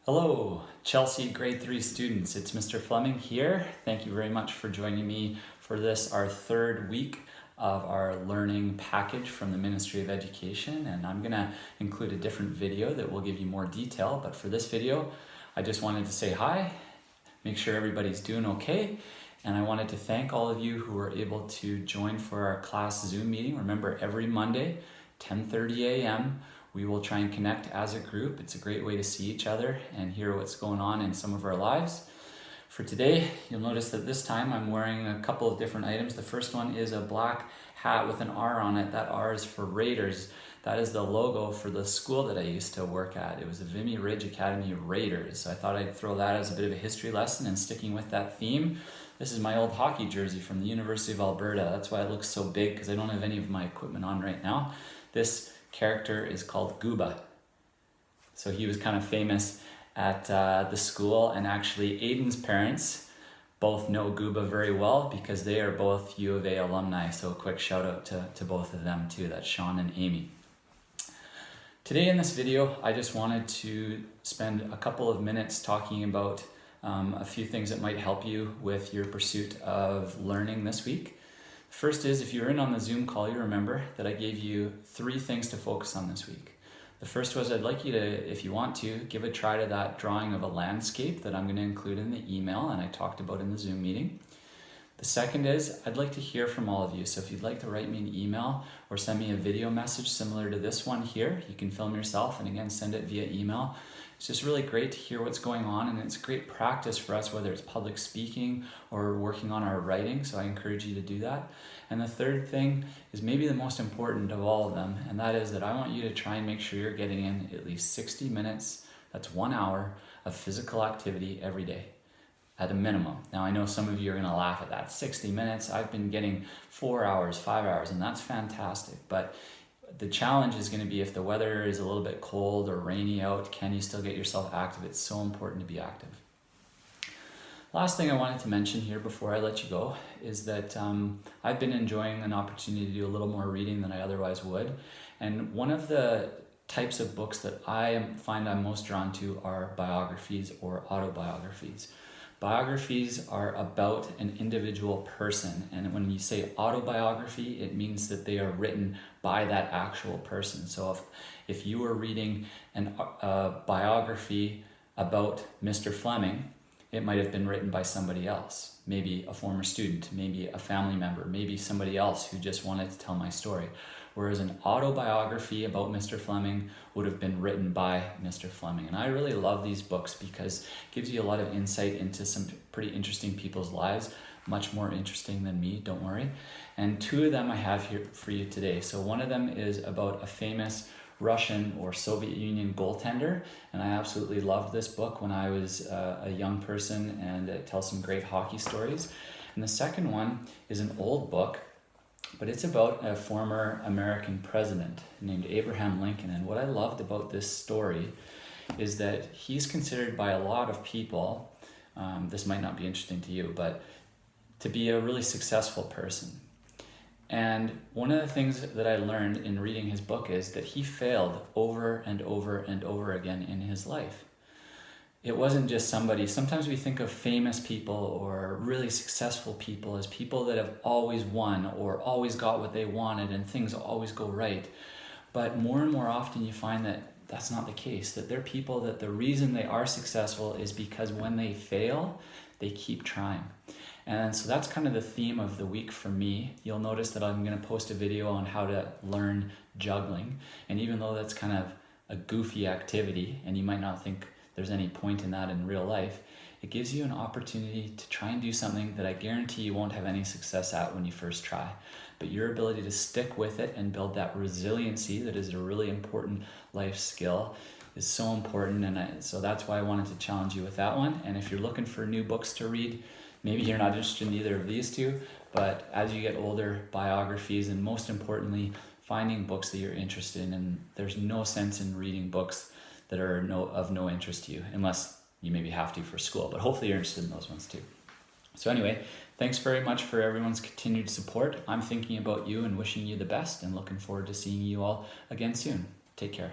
Hello, Chelsea grade 3 students. It's Mr. Fleming here. Thank you very much for joining me for this, our third week of our learning package from the Ministry of Education. And I'm gonna include a different video that will give you more detail. But for this video, I just wanted to say hi, make sure everybody's doing okay. And I wanted to thank all of you who were able to join for our class Zoom meeting. Remember, every Monday, 10:30 a.m., we will try and connect as a group. It's a great way to see each other and hear what's going on in some of our lives. For today, you'll notice that this time I'm wearing a couple of different items. The first one is a black hat with an R on it. That R is for Raiders. That is the logo for the school that I used to work at. It was the Vimy Ridge Academy Raiders. So I thought I'd throw that as a bit of a history lesson, and sticking with that theme, this is my old hockey jersey from the University of Alberta. That's why it looks so big, because I don't have any of my equipment on right now. This character is called Gooba. So he was kind of famous at the school, and actually Aiden's parents both know Gooba very well because they are both U of A alumni. So a quick shout out to both of them too. That's Sean and Amy. Today in this video, I just wanted to spend a couple of minutes talking about a few things that might help you with your pursuit of learning this week. First is, if you're in on the Zoom call, you remember that I gave you 3 things to focus on this week. The first was, I'd like you to, if you want to, give a try to that drawing of a landscape that I'm going to include in the email and I talked about in the Zoom meeting. The second is, I'd like to hear from all of you. So if you'd like to write me an email or send me a video message similar to this one here, you can film yourself and again send it via email. It's just really great to hear what's going on, and it's great practice for us, whether it's public speaking or working on our writing, so I encourage you to do that. And the third thing is maybe the most important of all of them, and that is that I want you to try and make sure you're getting in at least 60 minutes, that's 1 hour, of physical activity every day, at a minimum. Now I know some of you are gonna laugh at that. 60 minutes, I've been getting 4 hours, 5 hours, and that's fantastic. But the challenge is going to be if the weather is a little bit cold or rainy out, can you still get yourself active? It's so important to be active. Last thing I wanted to mention here before I let you go is that I've been enjoying an opportunity to do a little more reading than I otherwise would. And one of the types of books that I find I'm most drawn to are biographies or autobiographies. Biographies are about an individual person, and when you say autobiography, it means that they are written by that actual person. So if you were reading a biography about Mr. Fleming, it might have been written by somebody else, maybe a former student, maybe a family member, maybe somebody else who just wanted to tell my story. Whereas an autobiography about Mr. Fleming would have been written by Mr. Fleming. And I really love these books because it gives you a lot of insight into some pretty interesting people's lives, much more interesting than me, don't worry. And 2 of them I have here for you today. So one of them is about a famous Russian or Soviet Union goaltender, and I absolutely loved this book when I was a young person, and it tells some great hockey stories. And the second one is an old book, but it's about a former American president named Abraham Lincoln. And what I loved about this story is that he's considered by a lot of people, this might not be interesting to you, but to be a really successful person. And one of the things that I learned in reading his book is that he failed over and over and over again in his life. It wasn't just somebody. Sometimes we think of famous people or really successful people as people that have always won or always got what they wanted and things always go right. But more and more often you find that that's not the case, that they're people that the reason they are successful is because when they fail, they keep trying. And so that's kind of the theme of the week for me. You'll notice that I'm going to post a video on how to learn juggling. And even though that's kind of a goofy activity, and you might not think there's any point in that in real life, it gives you an opportunity to try and do something that I guarantee you won't have any success at when you first try. But your ability to stick with it and build that resiliency, that is a really important life skill, is so important. And so that's why I wanted to challenge you with that one. And if you're looking for new books to read, maybe you're not interested in either of these 2, but as you get older, biographies, and most importantly, finding books that you're interested in. And there's no sense in reading books that are of no interest to you, unless you maybe have to for school, but hopefully you're interested in those ones too. So anyway, thanks very much for everyone's continued support. I'm thinking about you and wishing you the best and looking forward to seeing you all again soon. Take care.